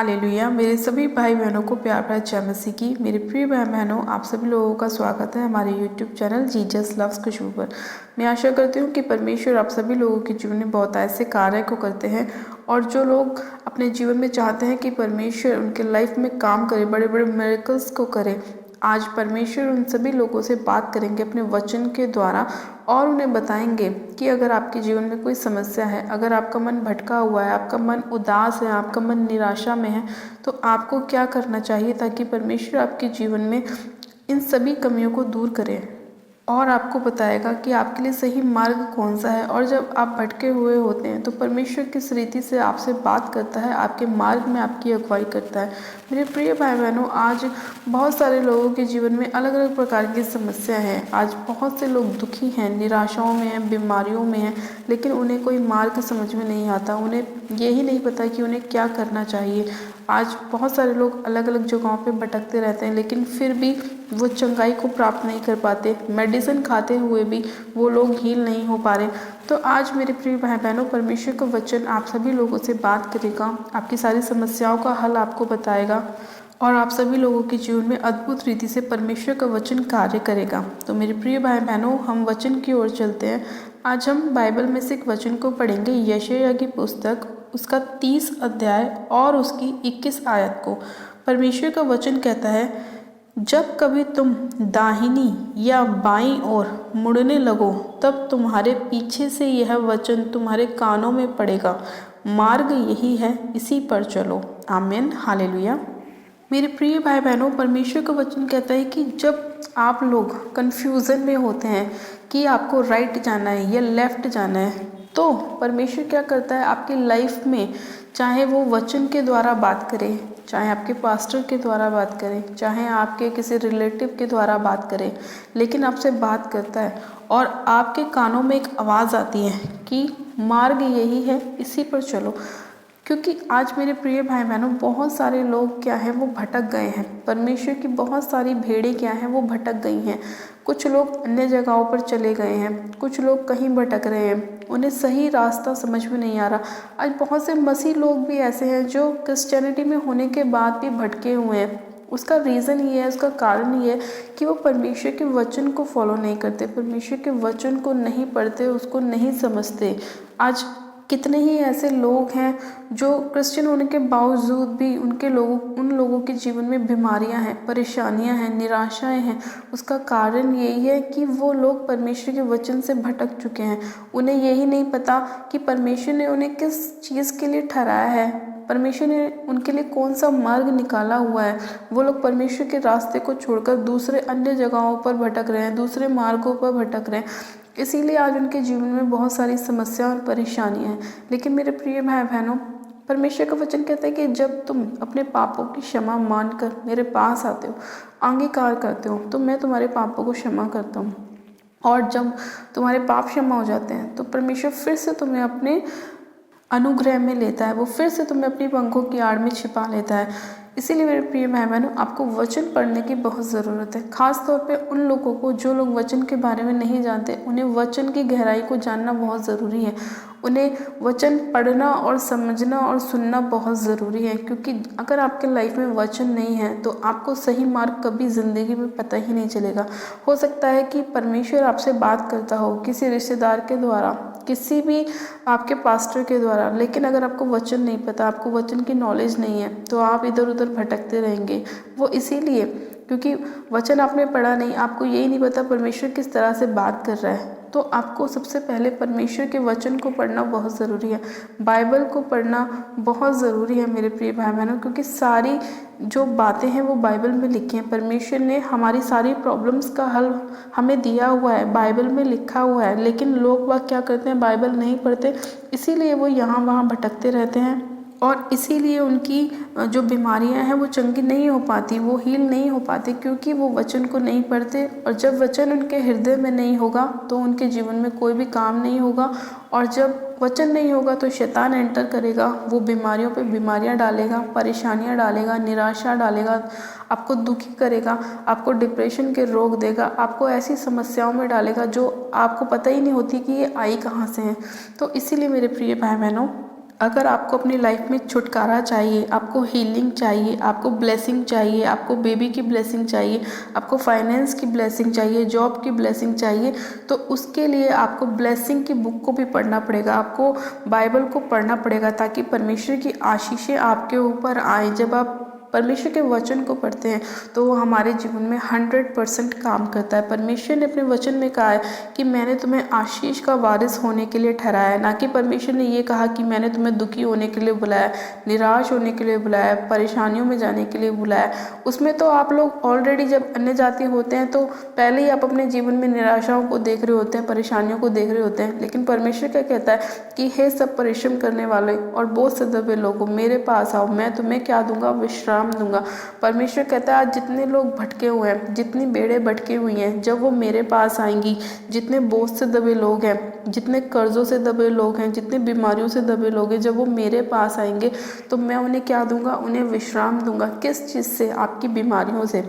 Hallelujah. मेरे सभी भाई बहनों को प्यार भरा जय मसीह की। मेरे प्रिय भाई बहनों, आप सभी लोगों का स्वागत है हमारे यूट्यूब चैनल जीसस लव्स खुशबू पर। मैं आशा करती हूँ कि परमेश्वर आप सभी लोगों के जीवन में बहुत ऐसे कार्य को करते हैं, और जो लोग अपने जीवन में चाहते हैं कि परमेश्वर उनके लाइफ में काम करे, बड़े बड़े मिरेकल्स को करे, आज परमेश्वर उन सभी लोगों से बात करेंगे अपने वचन के द्वारा, और उन्हें बताएंगे कि अगर आपके जीवन में कोई समस्या है, अगर आपका मन भटका हुआ है, आपका मन उदास है, आपका मन निराशा में है, तो आपको क्या करना चाहिए ताकि परमेश्वर आपके जीवन में इन सभी कमियों को दूर करे और आपको बताएगा कि आपके लिए सही मार्ग कौन सा है। और जब आप भटके हुए होते हैं तो परमेश्वर किस रीति से आपसे बात करता है, आपके मार्ग में आपकी अगुवाई करता है। मेरे प्रिय भाई बहनों, आज बहुत सारे लोगों के जीवन में अलग अलग प्रकार की समस्या है। आज बहुत से लोग दुखी हैं, निराशाओं में हैं, बीमारियों में हैं, लेकिन उन्हें कोई मार्ग समझ में नहीं आता, उन्हें यही नहीं पता कि उन्हें क्या करना चाहिए। आज बहुत सारे लोग अलग अलग जगहों पे भटकते रहते हैं, लेकिन फिर भी वो चंगाई को प्राप्त नहीं कर पाते। मेडिसिन खाते हुए भी वो लोग हील नहीं हो पा रहे। तो आज मेरे प्रिय भाई बहनों, परमेश्वर का वचन आप सभी लोगों से बात करेगा, आपकी सारी समस्याओं का हल आपको बताएगा, और आप सभी लोगों के जीवन में अद्भुत रीति से परमेश्वर का वचन कार्य करेगा। तो मेरे प्रिय भाई बहनों, हम वचन की ओर चलते हैं। आज हम बाइबल में से एक वचन को पढ़ेंगे, यशायाह की पुस्तक, उसका 30 अध्याय और उसकी 21 आयत को। परमेश्वर का वचन कहता है, जब कभी तुम दाहिनी या बाईं ओर मुड़ने लगो, तब तुम्हारे पीछे से यह वचन तुम्हारे कानों में पड़ेगा, मार्ग यही है, इसी पर चलो। आमीन, हालेलुया। मेरे प्रिय भाई बहनों, परमेश्वर का वचन कहता है कि जब आप लोग कन्फ्यूज़न में होते हैं कि आपको राइट जाना है या लेफ्ट जाना है, तो परमेश्वर क्या करता है आपकी लाइफ में, चाहे वो वचन के द्वारा बात करे, चाहे आपके पास्टर के द्वारा बात करें, चाहे आपके किसी रिलेटिव के द्वारा बात करें, लेकिन आपसे बात करता है और आपके कानों में एक आवाज़ आती है कि मार्ग यही है, इसी पर चलो। क्योंकि आज मेरे प्रिय भाई बहनों, बहुत सारे लोग क्या हैं, वो भटक गए हैं। परमेश्वर की बहुत सारी भेड़ें क्या हैं, वो भटक गई हैं। कुछ लोग अन्य जगहों पर चले गए हैं, कुछ लोग कहीं भटक रहे हैं, उन्हें सही रास्ता समझ में नहीं आ रहा। आज बहुत से मसीह लोग भी ऐसे हैं जो क्रिश्चियनिटी में होने के बाद भी भटके हुए हैं। उसका रीज़न ये है, उसका कारण ये है कि वो परमेश्वर के वचन को फॉलो नहीं करते, परमेश्वर के वचन को नहीं पढ़ते, उसको नहीं समझते। आज कितने ही ऐसे लोग हैं जो क्रिश्चियन होने के बावजूद भी उन लोगों के जीवन में बीमारियां हैं, परेशानियां हैं, निराशाएं हैं। उसका कारण यही है कि वो लोग परमेश्वर के वचन से भटक चुके हैं। उन्हें यही नहीं पता कि परमेश्वर ने उन्हें किस चीज़ के लिए ठहराया है, परमेश्वर ने उनके लिए कौन सा मार्ग निकाला हुआ है। वो लोग परमेश्वर के रास्ते को छोड़कर दूसरे अन्य जगहों पर भटक रहे हैं, दूसरे मार्गों पर भटक रहे हैं। इसीलिए आज उनके जीवन में बहुत सारी समस्या और परेशानियां हैं। लेकिन मेरे प्रिय भाई बहनों, परमेश्वर का वचन कहता है कि जब तुम अपने पापों की क्षमा मानकर मेरे पास आते हो, अंगीकार करते हो, तो मैं तुम्हारे पापों को क्षमा करता हूँ। और जब तुम्हारे पाप क्षमा हो जाते हैं तो परमेश्वर फिर से तुम्हें अपने अनुग्रह में लेता है, वो फिर से तुम्हें अपनी पंखों की आड़ में छिपा लेता है। इसीलिए मेरे प्रिय भाई बहनों, आपको वचन पढ़ने की बहुत ज़रूरत है। खास तौर पे उन लोगों को जो लोग वचन के बारे में नहीं जानते, उन्हें वचन की गहराई को जानना बहुत ज़रूरी है। उन्हें वचन पढ़ना और समझना और सुनना बहुत ज़रूरी है, क्योंकि अगर आपके लाइफ में वचन नहीं है तो आपको सही मार्ग कभी ज़िंदगी में पता ही नहीं चलेगा। हो सकता है कि परमेश्वर आपसे बात करता हो किसी रिश्तेदार के द्वारा, किसी भी आपके पास्टर के द्वारा, लेकिन अगर आपको वचन नहीं पता, आपको वचन की नॉलेज नहीं है, तो आप इधर उधर भटकते रहेंगे। वो इसीलिए क्योंकि वचन आपने पढ़ा नहीं, आपको यही नहीं पता परमेश्वर किस तरह से बात कर रहा है। तो आपको सबसे पहले परमेश्वर के वचन को पढ़ना बहुत ज़रूरी है, बाइबल को पढ़ना बहुत ज़रूरी है मेरे प्रिय भाई बहनों, क्योंकि सारी जो बातें हैं वो बाइबल में लिखी हैं। परमेश्वर ने हमारी सारी प्रॉब्लम्स का हल हमें दिया हुआ है, बाइबल में लिखा हुआ है। लेकिन लोग बाग क्या करते हैं, बाइबल नहीं पढ़ते, इसीलिए वो यहाँ वहाँ भटकते रहते हैं, और इसीलिए उनकी जो बीमारियां हैं वो चंगी नहीं हो पाती, वो हील नहीं हो पाती, क्योंकि वो वचन को नहीं पढ़ते। और जब वचन उनके हृदय में नहीं होगा तो उनके जीवन में कोई भी काम नहीं होगा। और जब वचन नहीं होगा तो शैतान एंटर करेगा, वो बीमारियों पे बीमारियां डालेगा, परेशानियां डालेगा, निराशा डालेगा, आपको दुखी करेगा, आपको डिप्रेशन के रोग देगा, आपको ऐसी समस्याओं में डालेगा जो आपको पता ही नहीं होती कि ये आई कहाँ से है। तो इसीलिए मेरे प्रिय भाई बहनों, अगर आपको अपनी लाइफ में छुटकारा चाहिए, आपको हीलिंग चाहिए, आपको ब्लेसिंग चाहिए, आपको बेबी की ब्लेसिंग चाहिए, आपको फाइनेंस की ब्लेसिंग चाहिए, जॉब की ब्लेसिंग चाहिए, तो उसके लिए आपको ब्लेसिंग की बुक को भी पढ़ना पड़ेगा, आपको बाइबल को पढ़ना पड़ेगा, ताकि परमेश्वर की आशीषें आपके ऊपर आए। जब आप परमेश्वर के वचन को पढ़ते हैं तो वो हमारे जीवन में 100% काम करता है। परमेश्वर ने अपने वचन में कहा है कि मैंने तुम्हें आशीष का वारिस होने के लिए ठहराया है, ना कि परमेश्वर ने ये कहा कि मैंने तुम्हें दुखी होने के लिए बुलाया, निराश होने के लिए बुलाया, परेशानियों में जाने के लिए बुलाया। उसमें तो आप लोग ऑलरेडी जब अन्य जाति होते हैं तो पहले ही आप अपने जीवन में निराशाओं को देख रहे होते हैं, परेशानियों को देख रहे होते हैं। लेकिन परमेश्वर क्या कहता है कि हे सब परिश्रम करने वाले और बोझ से दबे लोगों, मेरे पास आओ, मैं तुम्हें क्या दूंगा, विश्राम दूंगा। परमेश्वर कहता है आज जितने लोग भटके हुए हैं, जितनी बेड़े भटके हुई हैं, जब वो मेरे पास आएंगी, जितने बोझ से दबे लोग हैं, जितने कर्जों से दबे लोग हैं, जितने बीमारियों से दबे लोग हैं, जब वो मेरे पास आएंगे तो मैं उन्हें क्या दूंगा, उन्हें विश्राम दूंगा। किस चीज़ से? आपकी बीमारियों से,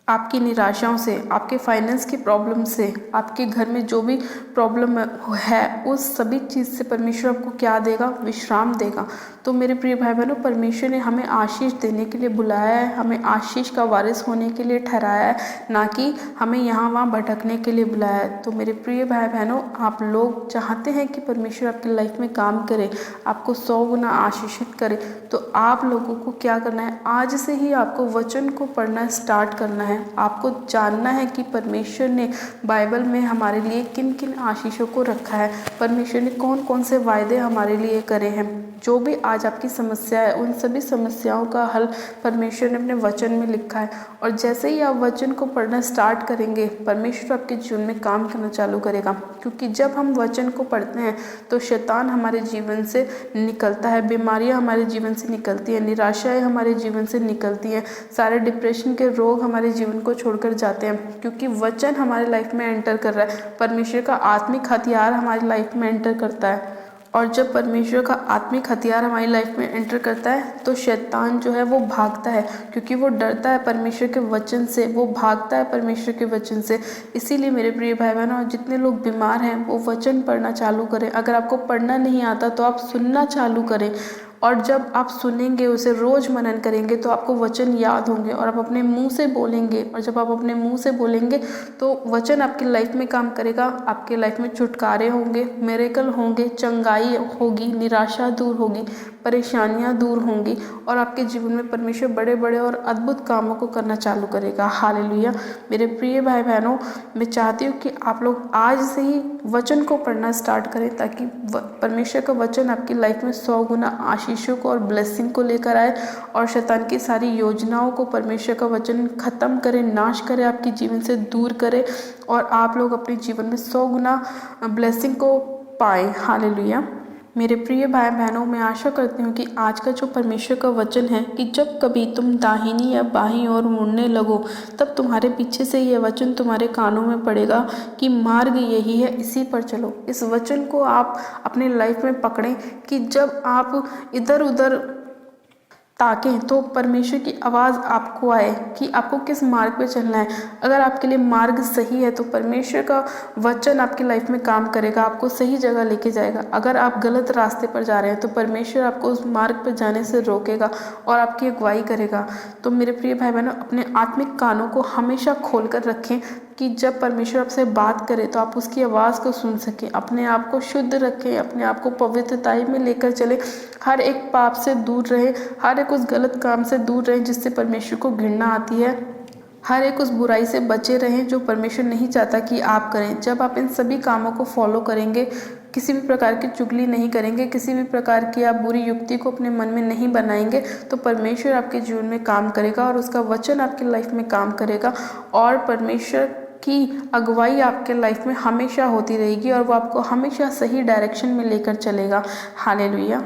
आपकी निराशाओं से, आपके फाइनेंस की प्रॉब्लम से, आपके घर में जो भी प्रॉब्लम है उस सभी चीज़ से परमेश्वर आपको क्या देगा, विश्राम देगा। तो मेरे प्रिय भाई बहनों, परमेश्वर ने हमें आशीष देने के लिए बुलाया है, हमें आशीष का वारिस होने के लिए ठहराया है, ना कि हमें यहाँ वहाँ भटकने के लिए बुलाया है। तो मेरे प्रिय भाई बहनों, आप लोग चाहते हैं कि परमेश्वर आपकी लाइफ में काम करे, आपको 100 गुना आशीषित करे, तो आप लोगों को क्या करना है, आज से ही आपको वचन को पढ़ना स्टार्ट करना है। आपको जानना है कि परमेश्वर ने बाइबल में हमारे लिए किन किन आशीषों को रखा है, परमेश्वर ने कौन कौन से वायदे हमारे लिए करे हैं। जो भी आज आपकी समस्या है उन सभी समस्याओं का हल परमेश्वर ने अपने वचन में लिखा है। और जैसे ही आप वचन को पढ़ना स्टार्ट करेंगे, परमेश्वर आपके जीवन में काम करना चालू करेगा। क्योंकि जब हम वचन को पढ़ते हैं तो शैतान हमारे जीवन से निकलता है, बीमारियां हमारे जीवन से निकलती हैं, निराशाएं हमारे जीवन से निकलती हैं, सारे डिप्रेशन के रोग हमारे जीवन को छोड़कर जाते हैं। क्योंकि वचन हमारे लाइफ में एंटर कर रहा है, परमेश्वर का आत्मिक हथियार हमारी लाइफ में एंटर करता है। और जब परमेश्वर का आत्मिक हथियार हमारी लाइफ में एंटर करता है तो शैतान जो है वो भागता है, क्योंकि वो डरता है परमेश्वर के वचन से, वो भागता है परमेश्वर के वचन से। इसीलिए मेरे प्रिय भाई बहनों, जितने लोग बीमार हैं वो वचन पढ़ना चालू करें। अगर आपको पढ़ना नहीं आता तो आप सुनना चालू करें, और जब आप सुनेंगे, उसे रोज़ मनन करेंगे तो आपको वचन याद होंगे और आप अपने मुंह से बोलेंगे। और जब आप अपने मुंह से बोलेंगे तो वचन आपकी लाइफ में काम करेगा, आपके लाइफ में छुटकारे होंगे, मिरेकल होंगे, चंगाई होगी, निराशा दूर होगी, परेशानियां दूर होंगी, और आपके जीवन में परमेश्वर बड़े बड़े और अद्भुत कामों को करना चालू करेगा। हालेलुया। मेरे प्रिय भाई बहनों, मैं चाहती हूँ कि आप लोग आज से ही वचन को पढ़ना स्टार्ट करें, ताकि परमेश्वर का वचन आपकी लाइफ में 100 गुना आशीषों को और ब्लेसिंग को लेकर आए, और शैतान की सारी योजनाओं को परमेश्वर का वचन खत्म करे, नाश करे, आपके जीवन से दूर करे, और आप लोग अपने जीवन में 100 गुना ब्लेसिंग को पाएं। हालेलुया। मेरे प्रिय भाई बहनों, मैं आशा करती हूँ कि आज का जो परमेश्वर का वचन है कि जब कभी तुम दाहिनी या बाईं ओर मुड़ने लगो, तब तुम्हारे पीछे से यह वचन तुम्हारे कानों में पड़ेगा कि मार्ग यही है, इसी पर चलो। इस वचन को आप अपने लाइफ में पकड़ें कि जब आप इधर उधर ताकें तो परमेश्वर की आवाज़ आपको आए कि आपको किस मार्ग पे चलना है। अगर आपके लिए मार्ग सही है तो परमेश्वर का वचन आपकी लाइफ में काम करेगा, आपको सही जगह लेके जाएगा। अगर आप गलत रास्ते पर जा रहे हैं तो परमेश्वर आपको उस मार्ग पर जाने से रोकेगा और आपकी अगुवाई करेगा। तो मेरे प्रिय भाई बहनों, अपने आत्मिक कानों को हमेशा खोल कर रखें कि जब परमेश्वर आपसे बात करे तो आप उसकी आवाज़ को सुन सकें। अपने आप को शुद्ध रखें, अपने आप को पवित्रताई में लेकर चलें, हर एक पाप से दूर रहें, हर एक उस गलत काम से दूर रहें जिससे परमेश्वर को घृणा आती है, हर एक उस बुराई से बचे रहें जो परमेश्वर नहीं चाहता कि आप करें। जब आप इन सभी कामों को फॉलो करेंगे, किसी भी प्रकार की चुगली नहीं करेंगे, किसी भी प्रकार की आप बुरी युक्ति को अपने मन में नहीं बनाएंगे, तो परमेश्वर आपके जीवन में काम करेगा और उसका वचन आपकी लाइफ में काम करेगा, और परमेश्वर की अगुवाई आपके लाइफ में हमेशा होती रहेगी और वो आपको हमेशा सही डायरेक्शन में लेकर चलेगा। हालेलुया।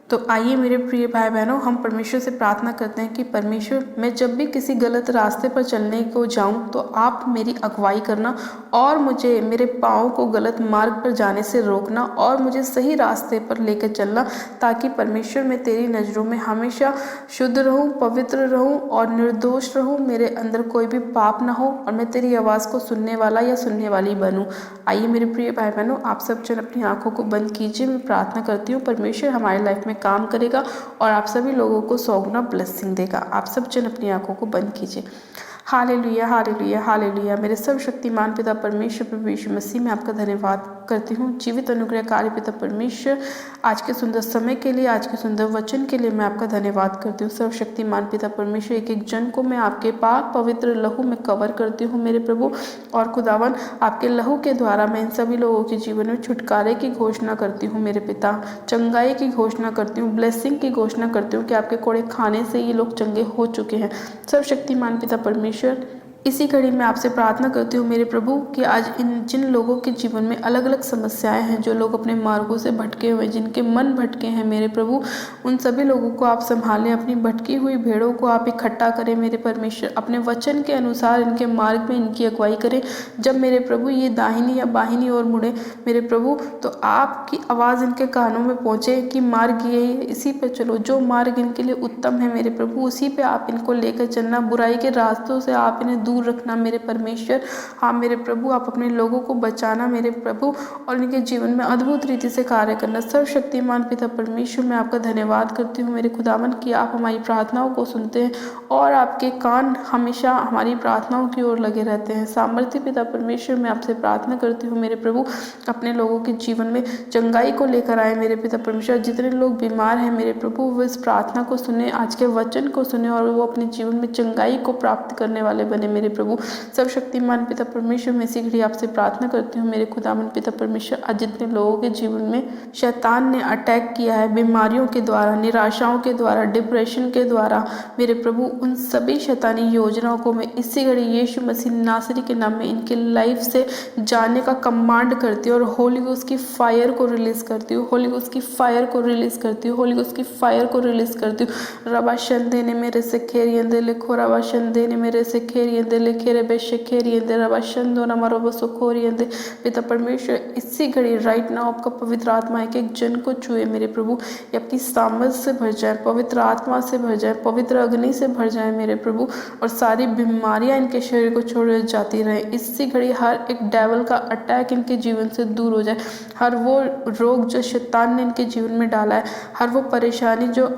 तो आइए मेरे प्रिय भाई बहनों, हम परमेश्वर से प्रार्थना करते हैं कि परमेश्वर, मैं जब भी किसी गलत रास्ते पर चलने को जाऊं तो आप मेरी अगुवाई करना और मुझे मेरे पाँव को गलत मार्ग पर जाने से रोकना और मुझे सही रास्ते पर लेकर चलना, ताकि परमेश्वर मैं तेरी नज़रों में हमेशा शुद्ध रहूं, पवित्र रहूं और निर्दोष रहूं, मेरे अंदर कोई भी पाप ना हो और मैं तेरी आवाज़ को सुनने वाला या सुनने वाली बनूं। आइए मेरे प्रिय भाई बहनों, आप सब जन अपनी आंखों को बंद कीजिए। मैं प्रार्थना करती हूँ परमेश्वर हमारी लाइफ में काम करेगा और आप सभी लोगों को 100 गुना ब्लेसिंग देगा। आप सब जन अपनी आंखों को बंद कीजिए। Hallelujah, hallelujah, hallelujah. मेरे सर्वशक्तिमान पिता परमेश्वर प्रभु यीशु मसीह में आपका धन्यवाद करती हूँ। जीवित अनुग्रहकारी पिता परमेश्वर, आज के सुंदर समय के लिए, आज के सुंदर वचन के लिए मैं आपका धन्यवाद करती हूँ। सर्वशक्तिमान पिता परमेश्वर, एक एक जन को मैं आपके पाक पवित्र लहू में कवर करती हूँ मेरे प्रभु। और खुदावन, आपके लहू के द्वारा मैं इन सभी लोगों के जीवन में छुटकारे की घोषणा करती हूँ मेरे पिता, चंगाई की घोषणा करती हूँ, ब्लेसिंग की घोषणा करती हूँ कि आपके कोड़े खाने से ये लोग चंगे हो चुके हैं। सर्वशक्तिमान पिता परमेश्वर, इसी घड़ी में आपसे प्रार्थना करती हूँ मेरे प्रभु कि आज इन जिन लोगों के जीवन में अलग अलग समस्याएं हैं, जो लोग अपने मार्गों से भटके हुए, जिनके मन भटके हैं मेरे प्रभु, उन सभी लोगों को आप संभालें। अपनी भटकी हुई भेड़ों को आप इकट्ठा करें मेरे परमेश्वर। अपने वचन के अनुसार इनके मार्ग में इनकी अगुवाई करें। जब मेरे प्रभु ये दाहिनी या बाहिनी ओर मुड़े मेरे प्रभु, तो आपकी आवाज़ इनके कानों में पहुँचे कि मार्ग ये है, इसी पे चलो। जो मार्ग इनके लिए उत्तम है मेरे प्रभु, उसी पे आप इनको लेकर चलना। बुराई के रास्तों से आप इन्हें दूर रखना मेरे परमेश्वर। हाँ मेरे प्रभु, आप अपने लोगों को बचाना मेरे प्रभु और इनके जीवन में अद्भुत रीति से कार्य करना। सर्वशक्तिमान पिता परमेश्वर, मैं आपका धन्यवाद करती हूँ मेरे खुदावन कि आप हमारी प्रार्थनाओं को सुनते हैं और आपके कान हमेशा हमारी प्रार्थनाओं की ओर लगे रहते हैं। सामर्थ्य पिता परमेश्वर, मैं आपसे प्रार्थना करती हूँ मेरे प्रभु, अपने लोगों के जीवन में चंगाई को लेकर आए मेरे पिता परमेश्वर। जितने लोग बीमार हैं मेरे प्रभु, वो इस प्रार्थना को सुने, आज के वचन को सुने और वो अपने जीवन में चंगाई को प्राप्त करने वाले बने मेरे प्रभु। सर्वशक्तिमान पिता परमेश्वर, मैं इसी घड़ी आपसे प्रार्थना करती हूँ मेरे खुदावन पिता परमेश्वर। आज जितने लोगों के जीवन में शैतान ने अटैक किया है बीमारियों के द्वारा, निराशाओं के द्वारा, डिप्रेशन के द्वारा मेरे प्रभु, उन सभी शैतानी योजनाओं को मैं इसी घड़ी यीशु मसीह नासरी के नाम में इनके लाइफ से जाने का कमांड करती हूँ और होली गोस्ट की फायर को रिलीज करती हूँ। होली गोस्ट की फायर को रिलीज करती हूँ। होली गोस्ट की फायर को रिलीज करती हूँ। रबा शंदे ने मेरे से खेरियंदे लिखो, रबा शंदे ने मेरे से खेरियंदे लिखे रे बेशे खेरियंदे, रबा शंदो न मरो बसो खोरियंदे। पिता परमेश्वर, इसी घड़ी राइट नाउ आपका पवित्र आत्मा एक एक जन को छुए मेरे प्रभु। ये आपकी सामर्थ से भर जाए, पवित्र आत्मा से भर जाए, पवित्र अग्नि से भर जाए मेरे प्रभु, और सारी बीमारियां इनके शरीर को छोड़ जाती रहे। इसी घड़ी हर एक डेवल का अटैक इनके जीवन से दूर हो जाए। हर वो रोग जो शैतान ने इनके जीवन में डाला है, हर वो परेशानी जो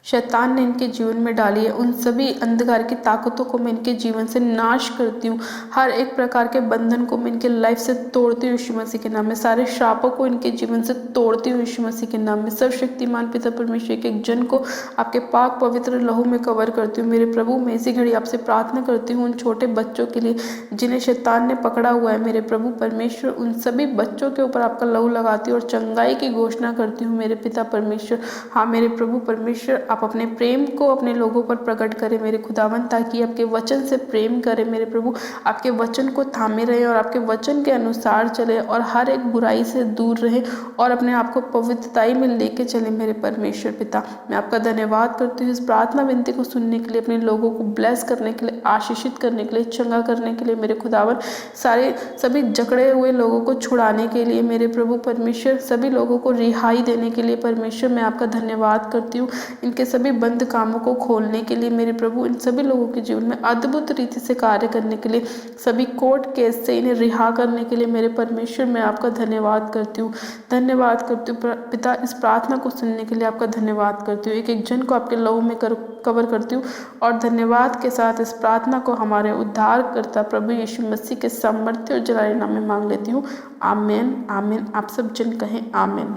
शैतान ने इनके जीवन में डाली है, उन सभी अंधकार की ताकतों को मैं इनके जीवन से नाश करती हूँ। हर एक प्रकार के बंधन को मैं इनके लाइफ से तोड़ती हूँ यीशु मसीह के नाम में। सारे श्रापों को इनके जीवन से तोड़ती हूँ यीशु मसीह के नाम में। सर्वशक्तिमान पिता परमेश्वर, एक एक जन को आपके पाक पवित्र लहू में कवर करती हूँ मेरे प्रभु। मैं इसी घड़ी आपसे प्रार्थना करती हूँ उन छोटे बच्चों के लिए जिन्हें शैतान ने पकड़ा हुआ है मेरे प्रभु परमेश्वर। उन सभी बच्चों के ऊपर आपका लहू लगाती हूँ और चंगाई की घोषणा करती हूँ मेरे पिता परमेश्वर। हाँ मेरे प्रभु परमेश्वर, आप अपने प्रेम को अपने लोगों पर प्रकट करें मेरे खुदावन, ताकि आपके वचन से प्रेम करें मेरे प्रभु, आपके वचन को थामे रहे और आपके वचन के अनुसार चले और हर एक बुराई से दूर रहे और अपने आप को पवित्रताई में लेके चले मेरे परमेश्वर पिता। मैं आपका धन्यवाद करती हूँ इस प्रार्थना विनती को सुनने के लिए, अपने लोगों को ब्लेस करने के लिए, आशीषित करने के लिए, चंगा करने के लिए मेरे खुदावन। सभी जकड़े हुए लोगों को छुड़ाने के लिए मेरे प्रभु परमेश्वर, सभी लोगों को रिहाई देने के लिए परमेश्वर मैं आपका धन्यवाद करती हूँ। इनके सभी बंद कामों को खोलने के लिए मेरे प्रभु, इन सभी लोगों के जीवन में अद्भुत रीति से कार्य करने के लिए, सभी कोर्ट केस से इन्हें रिहा करने के लिए मेरे परमेश्वर मैं आपका धन्यवाद करती हूँ। धन्यवाद करती हूँ पिता, इस प्रार्थना को सुनने के लिए आपका धन्यवाद करती हूँ। एक एक जन को आपके लहू में कवर करती हूँ और धन्यवाद के साथ इस प्रार्थना को हमारे उद्धार करता प्रभु यीशु मसीह के सामर्थ्य और जलाले नाम में मांग लेती हूँ। आमीन, आमीन। आप सब जन कहें आमीन।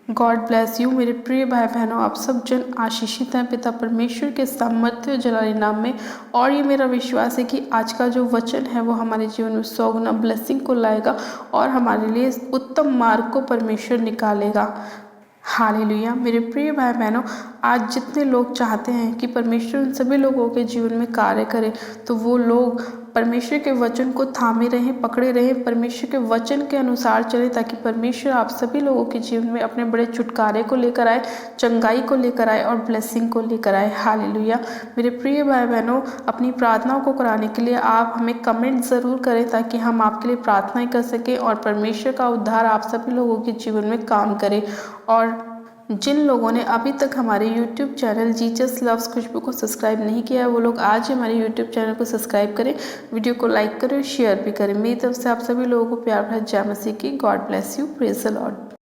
गॉड ब्लेस यू मेरे प्रिय भाई बहनों, आप सब जन आशीषित हैं पिता परमेश्वर के सामर्थ्य और जलाली नाम में। और ये मेरा विश्वास है कि आज का जो वचन है वो हमारे जीवन में 100 गुना ब्लेसिंग को लाएगा और हमारे लिए उत्तम मार्ग को परमेश्वर निकालेगा। हालेलुया मेरे प्रिय भाई बहनों, आज जितने लोग चाहते हैं कि परमेश्वर उन सभी लोगों के जीवन में कार्य करे, तो वो लोग परमेश्वर के वचन को थामे रहें, पकड़े रहें, परमेश्वर के वचन के अनुसार चलें, ताकि परमेश्वर आप सभी लोगों के जीवन में अपने बड़े छुटकारे को लेकर आए, चंगाई को लेकर आए और ब्लेसिंग को लेकर आए। हालेलुया। मेरे प्रिय भाई बहनों, अपनी प्रार्थनाओं को कराने के लिए आप हमें कमेंट ज़रूर करें, ताकि हम आपके लिए प्रार्थनाएं कर सकें और परमेश्वर का उद्धार आप सभी लोगों के जीवन में काम करे। और जिन लोगों ने अभी तक हमारे YouTube चैनल जीसस लव्स खुशबू को सब्सक्राइब नहीं किया है, वो लोग आज ही हमारे YouTube चैनल को सब्सक्राइब करें, वीडियो को लाइक करें और शेयर भी करें। मेरी तरफ से आप सभी लोगों को प्यार भरा जय मसीह की। God bless you. Praise the Lord.